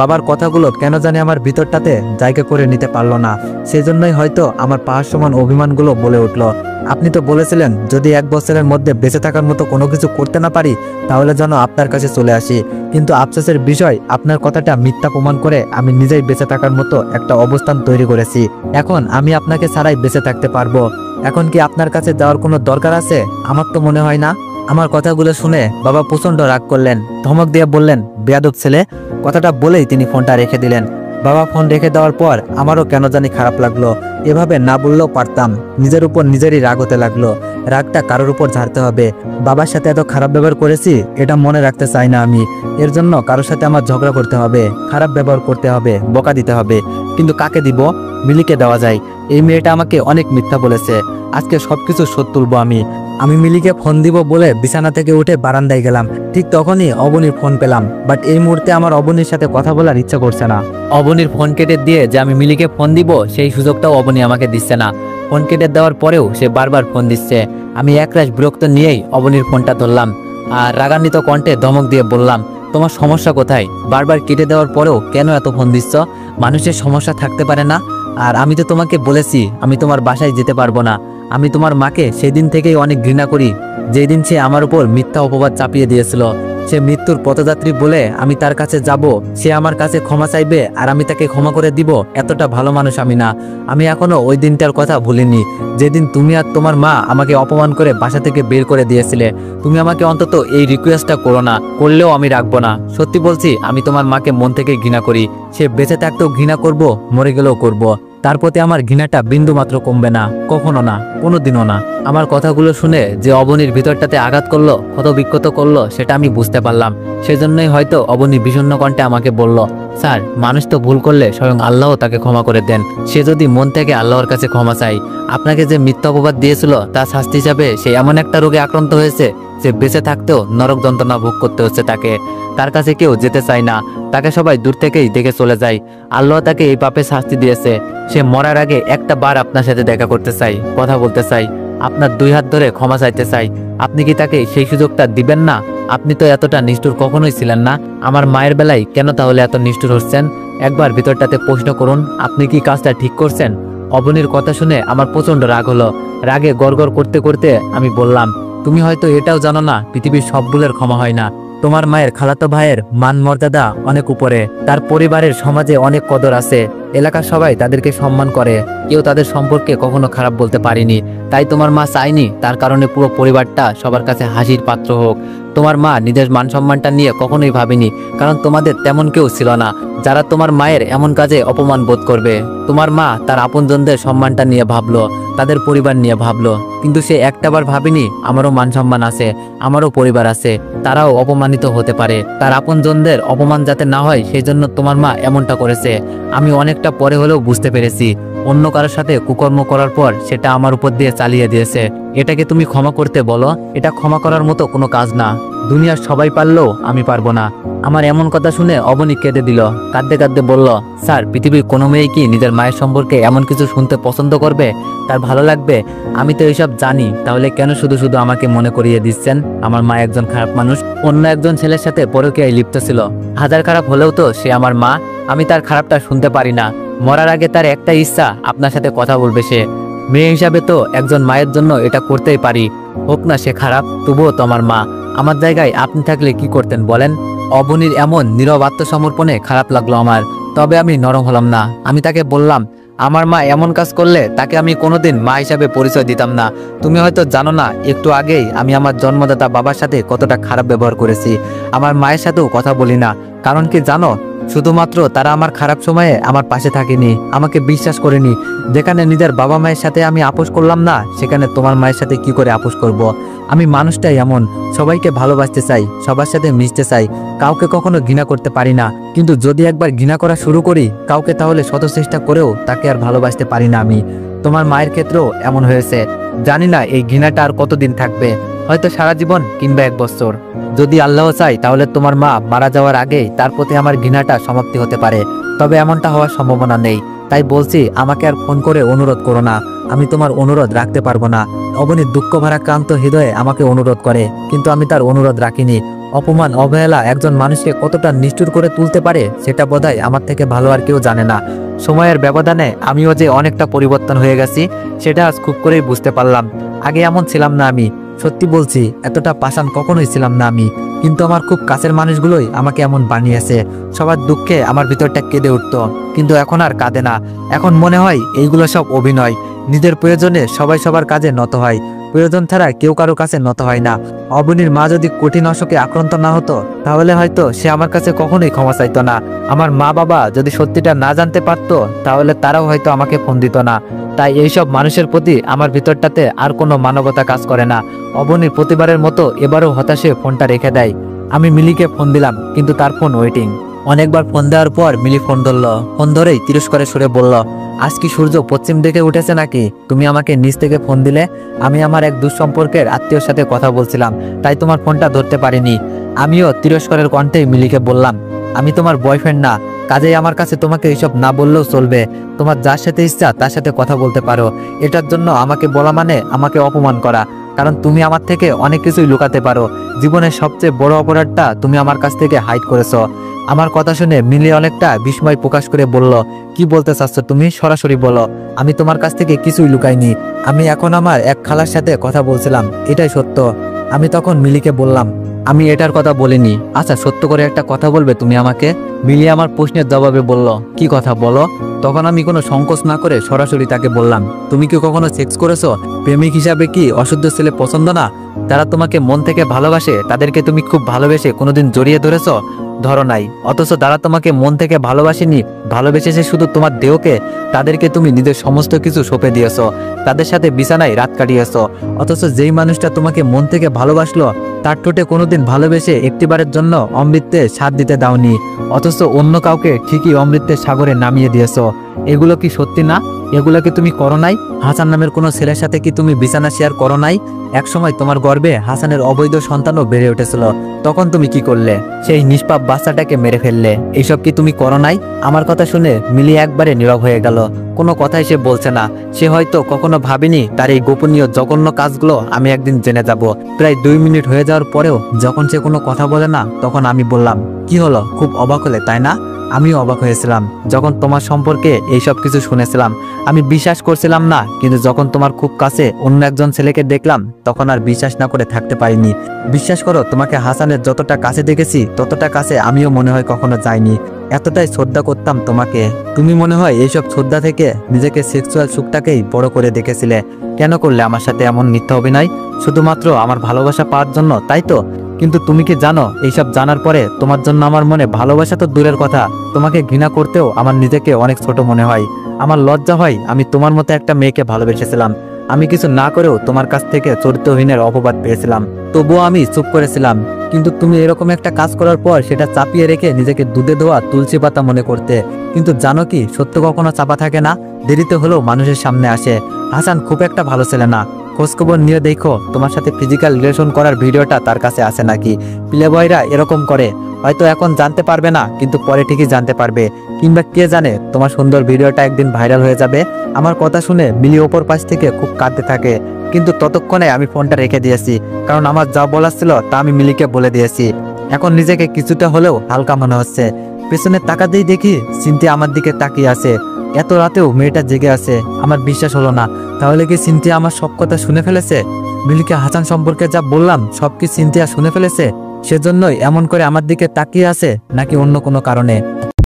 বাবার কথাগুলো কেন জানি আমার ভিতরটাতে জায়গা করে নিতে পারলো না। সেজন্যই হয়তো আমার পাহাড় সমান অভিমানগুলো বলে উঠল। আপনি তো বলেছিলেন যদি 1 বছরের মধ্যে বেঁচে থাকার মতো কোনো কিছু করতে না পারি তাহলে যেন আপনার কাছে চলে আসি, কিন্তু আফসোসের বিষয় আপনার কথাটা মিথ্যা প্রমাণ করে আমি নিজেই বেঁচে থাকার মতো একটা অবস্থান তৈরি করেছি। এখন আমি আপনাকে ছাড়াই বেঁচে থাকতে পারবো। এখন কি আপনার কাছে যাওয়ার কোনো দরকার আছে? আমার তো মনে হয় না। আমার কথাগুলো শুনে বাবা প্রচন্ড রাগ করলেন, ধমক দিয়ে বললেন, বেয়াদব ছেলে। কথাটা বলেই তিনি ফোনটা রেখে দিলেন। বাবা ফোন রেখে দেওয়ার পর আমারও কেন জানি খারাপ লাগলো। এভাবে না বললেও পারতাম। নিজের উপর নিজেরই রাগ হতে লাগলো। রাগটা কারোর উপর ঝাড়তে হবে। বাবার সাথে এত খারাপ ব্যবহার করেছি এটা মনে রাখতে চাই না আমি। এর জন্য কারোর সাথে আমার ঝগড়া করতে হবে, খারাপ ব্যবহার করতে হবে, বকা দিতে হবে। কিন্তু কাকে দিব? মিলিকে দেওয়া যায়। এই মেয়েটা আমাকে অনেক মিথ্যা বলেছে। আজকে সবকিছু শোধ তুলবো আমি মিলিকে ফোন দিব বলে বিছানা থেকে উঠে বারান্দায় গেলাম। ঠিক তখনই অবনীর ফোন পেলাম। বাট এই মুহূর্তে আমার অবনীর সাথে কথা বলার ইচ্ছা করছে না। অবনীর ফোন কেটে দিয়ে যে আমি মিলিকে ফোন দিব সেই সুযোগটাও অবনী আমাকে দিচ্ছে না। ফোন কেটে দেওয়ার পরেও সে বারবার ফোন দিচ্ছে। আমি একরাশ বিরক্ত নিয়েই অবনীর ফোনটা ধরলাম আর রাগান্বিত কণ্ঠে ধমক দিয়ে বললাম, তোমার সমস্যা কোথায়? বারবার কেটে দেওয়ার পরেও কেন এত ফোন দিচ্ছ? মানুষের সমস্যা থাকতে পারে না? আর আমি তো তোমাকে বলেছি আমি তোমার বাসায় যেতে পারবো না। আমি তোমার মাকে সেদিন থেকেই অনেক ঘৃণা করি, যেই দিন সে আমার উপর মিথ্যা অপবাদ চাপিয়ে দিয়েছিল। সে মৃত্যুর পথযাত্রী বলে আমি তার কাছে যাব, সে আমার কাছে ক্ষমা চাইবে আর আমি তাকে ক্ষমা করে দিব, এতটা ভালো মানুষ আমি না। আমি এখনো ওই দিনটার কথা ভুলিনি, যেদিন তুমি আর তোমার মা আমাকে অপমান করে বাসা থেকে বের করে দিয়েছিলে। তুমি আমাকে অন্তত এই রিকোয়েস্টটা করো না, করলেও আমি রাখবো না। সত্যি বলছি আমি তোমার মাকে মন থেকে ঘৃণা করি। সে বেঁচে থাকতেও ঘৃণা করব, মরে গেলেও করব। তার প্রতি আমার ঘৃণাটা বিন্দু মাত্র কমবে না, কখনো না, কোনোদিনও না। আমার কথাগুলো শুনে যে অবনীর ভিতরটাতে আঘাত করলো, ক্ষতবিক্ষত করলো, সেটা আমি বুঝতে পারলাম। সেজন্যই হয়তো অবনী বিষণ্ণ কণ্ঠে আমাকে বলল, স্যার, মানুষ তো ভুল করলে স্বয়ং আল্লাহ তাকে ক্ষমা করে দেন। সে যদি মন থেকে আল্লাহর কাছে ক্ষমা চাই। আপনাকে যে মিথ্যা অপবাদ দিয়েছিল তার শাস্তি হিসাবে সে এমন একটা রোগে আক্রান্ত হয়েছে যে বেঁচে থাকতেও নরক যন্ত্রণা ভোগ করতে হচ্ছে তাকে। তার কাছে কেউ যেতে চায় না, তাকে সবাই দূর থেকেই দেখে চলে যায়। আল্লাহ তাকে এই পাপে শাস্তি দিয়েছে। সে মরার আগে একটা বার আপনার সাথে দেখা করতে চাই, কথা বলতে চাই, আপনার 2 হাত ধরে ক্ষমা চাইতে চাই। আপনি কি তাকে সেই সুযোগটা দিবেন না? আপনি তো এতটা নিষ্ঠুর কখনোই ছিলেন না। আমার মায়ের বেলায় কেন তাহলে এত নিষ্ঠুর হচ্ছেন? একবার ভিতরটাতে প্রশ্ন করুন, আপনি কি কাজটা ঠিক করছেন? অবনীর কথা শুনে আমার প্রচন্ড রাগ হলো। রাগে গড়গড় করতে করতে আমি বললাম, তুমি হয়তো এটাও জানো না পৃথিবীর সব ভুলের ক্ষমা হয় না। তোমার মায়ের খালাতো ভাইয়ের মান মর্যাদা অনেক উপরে, তার পরিবারের সমাজে অনেক কদর আছে, এলাকার সবাই তাদেরকে সম্মান করে, কেউ তাদের সম্পর্কে কখনো খারাপ বলতে পারেনি। তাই তোমার মা চায়নি তার কারণে পুরো পরিবারটা সবার কাছে হাসির পাত্র হোক। তোমার মা নিজের মান সম্মানটা নিয়ে কখনোই ভাবেনি, কারণ তোমাদের তেমন কেউ ছিল না যারা তোমার মায়ের এমন কাজে অপমান বোধ করবে। তোমার মা তার আপনজনদের সম্মানটা নিয়ে ভাবলো, তাদের পরিবার নিয়ে ভাবলো, কিন্তু সে একটাবার ভাবেনি আমারও মান সম্মান আছে, আমারও পরিবার আছে, তারাও অপমানিত হতে পারে। তার আপনজনদের অপমান যাতে না হয় সেই জন্য তোমার মা এমনটা করেছে। আমি অনেকটা পরে হলেও বুঝতে পেরেছি, অন্য কারোর সাথে কুকর্ম করার পর সেটা আমার উপর দিয়ে চালিয়ে দিয়েছে। এটাকে তুমি ক্ষমা করতে বলো? এটা ক্ষমা করার মতো কোনো কাজ না। দুনিয়ার সবাই পারলেও আমি পারবো না। আমার এমন কথা শুনে অবনী কেঁদে দিল, কাঁদতে কাঁদতে বলল, স্যার, পৃথিবীর কোনো মেয়ে কি নিজের মায়ের সম্পর্কে এমন কিছু শুনতে পছন্দ করবে? তার ভালো লাগবে? আমি তো এইসব জানি, তাহলে কেন শুধু শুধু আমাকে মনে করিয়ে দিচ্ছেন আমার মা একজন খারাপ মানুষ, অন্য একজন ছেলের সাথে পরকীয়ায় লিপ্ত ছিল? হাজার খারাপ হলেও তো সে আমার মা। আমি তার খারাপটা শুনতে পারি না। মরার আগে তার একটা ইচ্ছা, আপনার সাথে কথা বলবে সে। মেয়ে হিসাবে তো একজন মায়ের জন্য এটা করতেই পারি। হোক না সে খারাপ, তবুও তো আমার মা। আমার জায়গায় আপনি থাকলে কি করতেন বলেন? অবনীর এমন নীরব আত্মসমর্পণে খারাপ লাগলো আমার। তবে আমি নরম হলাম না। আমি তাকে বললাম, আমার মা এমন কাজ করলে তাকে আমি কোনোদিন মা হিসাবে পরিচয় দিতাম না। তুমি হয়তো জানো না, একটু আগেই আমি আমার জন্মদাতা বাবার সাথে কতটা খারাপ ব্যবহার করেছি। আমার মায়ের সাথেও কথা বলি না। কারণ কি জানো? শুধুমাত্র তারা আমার খারাপ সময়ে আমার পাশে থাকেনি, আমাকে বিশ্বাস করেনি। যেখানে নিজের বাবা মায়ের সাথে আমি আপোষ করলাম না, সেখানে তোমার মায়ের সাথে কি করে আপোষ করব? আমি মানুষটাই এমন, সবাইকে ভালোবাসতে চাই, সবার সাথে মিশতে চাই, কাউকে কখনো ঘৃণা করতে পারি না। কিন্তু যদি একবার ঘৃণা করা শুরু করি কাউকে, তাহলে শত চেষ্টা করেও তাকে আর ভালোবাসতে পারি না আমি। তোমার মায়ের ক্ষেত্রেও এমন হয়েছে। জানি না এই ঘৃণাটা আর কতদিন থাকবে, হয়তো সারা জীবন কিংবা 1 বছর। যদি আল্লাহ চাই তাহলে তোমার মা মারা যাওয়ার আগেই তার প্রতি আমার ঘৃণাটা সমাপ্তি হতে পারে। তবে এমনটা হওয়ার সম্ভাবনা নেই। তাই বলছি, আমাকে আর ফোন করে অনুরোধ করো না, আমি তোমার অনুরোধ রাখতে পারবো না। অবনীর দুঃখ ভারাক্রান্ত হৃদয়ে আমাকে অনুরোধ করে, কিন্তু আমি তার অনুরোধ রাখিনি। অপমান অবহেলা একজন মানুষকে কতটা নিষ্ঠুর করে তুলতে পারে সেটা বোধহয় আমার থেকে ভালো আর কেউ জানে না। সময়ের ব্যবধানে আমিও যে অনেকটা পরিবর্তন হয়ে গেছি সেটা আজ খুব করেই বুঝতে পারলাম। আগে এমন ছিলাম না আমি, সত্যি বলছি, এতটা পাষাণ কখনোই ছিলাম না আমি। কিন্তু আমার খুব কাছের মানুষগুলোই আমাকে এমন বানিয়েছে। সবার দুঃখে আমার ভিতরটা কেঁদে উঠতো, কিন্তু এখন আর কাঁদে না। এখন মনে হয় এইগুলো সব অভিনয়। নিজের প্রয়োজনে সবাই সবার কাজে নত হয়, প্রয়োজন ছাড়া কেউ কারো কাছে নত হয় না। অবনীর মা যদি কঠিন অসুখে আক্রান্ত না হতো তাহলে হয়তো সে আমার কাছে কখনোই ক্ষমা চাইতো না। আমার মা বাবা যদি সত্যিটা না জানতে পারতো তাহলে তারাও হয়তো আমাকে ফোন দিত না। তাই এইসব মানুষের প্রতি আমার ভিতরটাতে আর কোনো মানবতা কাজ করে না। অবনীর প্রতিবারের মতো এবারও হতাশে ফোনটা রেখে দেয়। আমি মিলিকে ফোন দিলাম, কিন্তু তার ফোন ওয়েটিং। অনেকবার ফোন দেওয়ার পর মিলি ফোন ধরলো। ফোন ধরেই তিরস্কারের সুরে বলল, আজ কি সূর্য পশ্চিম দিকে উঠেছে নাকি? তুমি আমাকে নিচ থেকে ফোন দিলে। আমি আমার এক দুঃসম্পর্কের আত্মীয়র সাথে কথা বলছিলাম, তাই তোমার ফোনটা ধরতে পারিনি। আমিও তিরস্কারের কণ্ঠে মিলিকে বললাম, আমি তোমার বয়ফ্রেন্ড না, কাজেই আমার কাছে তোমাকে এইসব না বললেও চলবে। তোমার যার সাথে ইচ্ছা তার সাথে কথা বলতে পারো। এটার জন্য আমাকে বলা মানে আমাকে অপমান করা, কারণ তুমি আমার থেকে অনেক কিছুই লুকাতে পারো। জীবনের সবচেয়ে বড় অপরাধটা তুমি আমার কাছ থেকে হাইড করেছো। আমার কথা শুনে মিলি অনেকটা বিস্ময় প্রকাশ করে বলল, কি বলতে চাচ্ছ তুমি? সরাসরি বলো। আমি তোমার কাছ থেকে কিছুই লুকাইনি। আমি এখন আমার এক খালার সাথে কথা বলছিলাম, এটাই সত্য। আমি তখন মিলিকে বললাম, আমি এটার কথা বলিনি। আচ্ছা, সত্য করে একটা কথা বলবে তুমি আমাকে? মিলি আমার প্রশ্নের জবাবে বলল, কি কথা বলো? তখন আমি কোনো সংকোচ না করে সরাসরি তাকে বললাম, তুমি কি কখনো সেক্স করেছো? প্রেমিক হিসাবে কি অশুদ্ধ ছেলে পছন্দ না? যারা তোমাকে মন থেকে ভালোবাসে তাদেরকে তুমি খুব ভালোবেসে কোনোদিন জড়িয়ে ধরেছো? ধরো নাই। অথচ যারা তোমাকে মন থেকে ভালোবাসেনি, ভালোবেসেছে শুধু তোমার দেহকে, তাদেরকে তুমি নিজের সমস্ত কিছু সঁপে দিয়েছো, তাদের সাথে বিছানায় রাত কাটিয়েছো। অথচ যেই মানুষটা তোমাকে মন থেকে ভালোবাসলো তার ঠোঁটে কোনোদিন ভালোবেসে একটিবারের জন্য অমৃতে স্বাদ দিতে দাওনি, অথচ অন্য কাউকে ঠিকই অমৃতের সাগরে নামিয়ে দিয়েছো। এগুলো কি সত্যি না? এগুলো কি তুমি করো নাই? হাসান নামের কোনো ছেলের সাথে কি তুমি বিছানা শেয়ার করো নাই? একসময় তোমার গর্ভে হাসানের অবৈধ সন্তানও বেড়ে উঠেছিল, তখন তুমি কি করলে? সেই নিষ্পাপ বাচ্চাটাকে মেরে ফেললে। এইসব কি তুমি করো নাই? আমার কথা শুনে মিলি একবারে নীরব হয়ে গেল। কোনো কথাই সে বলছে না। সে হয়তো কখনো ভাবেনি তার এই গোপনীয় জঘন্য কাজগুলো আমি একদিন জেনে যাব। প্রায় 2 মিনিট হয়ে যাওয়ার পরেও যখন সে কোনো কথা বলে না, তখন আমি বললাম, কি হলো? খুব অবাক হলে তাই না? আমিও অবাক হয়েছিলাম যখন তোমার সম্পর্কে এইসব কিছু শুনেছিলাম। আমি বিশ্বাস করছিলাম না, কিন্তু যখন তোমার খুব কাছে অন্য একজন ছেলেকে দেখলাম তখন আর বিশ্বাস না করে থাকতে পারিনি। বিশ্বাস করো, তোমাকে হাসানের যতটা কাছে দেখেছি ততটা কাছে আমিও মনে হয় কখনো যাইনি। এতটাই শ্রদ্ধা করতাম তোমাকে। তুমি মনে হয় এইসব শ্রদ্ধা থেকে নিজেকে সেক্সুয়াল সুখটাকেই বড় করে দেখেছিলে। কেন করলে আমার সাথে এমন মিথ্যা অভিনয়? শুধুমাত্র আমার ভালোবাসা পাওয়ার জন্য, তাই তো? কিন্তু তুমি কি জানো, এইসব জানার পরে তোমার জন্য আমার মনে ভালোবাসা তো দূরের কথা, তোমাকে ঘৃণা করতেও আমার নিজেকে অনেক ছোট মনে হয়। আমার লজ্জা হয় আমি তোমার মতো একটা মেয়েকে ভালোবেসেছিলাম। আমি কিছু না করেও তোমার কাছ থেকে চরিত্রহীনের অপবাদ পেয়েছিলাম, তবুও আমি চুপ করেছিলাম। কিন্তু তুমি এরকম একটা কাজ করার পর সেটা চাপিয়ে রেখে নিজেকে দুধে ধোয়া তুলসী পাতা মনে করতে। কিন্তু জানো কি, সত্য কখনো চাপা থাকে না, দেরিতে হলেও মানুষের সামনে আসে। হাসান খুব একটা ভালো ছেলে না। খোঁজখবর নিয়ে দেখো তোমার সাথে ফিজিক্যাল রিলেশন করার ভিডিওটা তার কাছে আছে নাকি। প্লে বয়রা এরকম করে, হয়তো এখন জানতে পারবে না, কিন্তু পরে ঠিকই জানতে পারবে। কিংবা কে জানে, তোমার সুন্দর ভিডিওটা একদিন ভাইরাল হয়ে যাবে। আমার কথা শুনে মিলি ওপর পাশ থেকে খুব কাঁদতে থাকে, কিন্তু ততক্ষণে আমি ফোনটা রেখে দিয়েছি, কারণ আমার যা বলার ছিল তা আমি মিলিকে বলে দিয়েছি। এখন নিজেকে কিছুটা হলেও হালকা মনে হচ্ছে। পেছনে তাকাতেই দেখি সিনথিয়া আমার দিকে তাকিয়ে আছে। এত রাতেও মেয়েটা জেগে আছে, আমার বিশ্বাস হলো না। তাহলে কি সিনথিয়া আমার সব কথা শুনে ফেলেছে? মিলিকে হাসান সম্পর্কে যা বললাম সব কি সিনথিয়া শুনে ফেলেছে? সেজন্যই এমন করে আমার দিকে তাকিয়ে আছে, নাকি অন্য কোনো কারণে?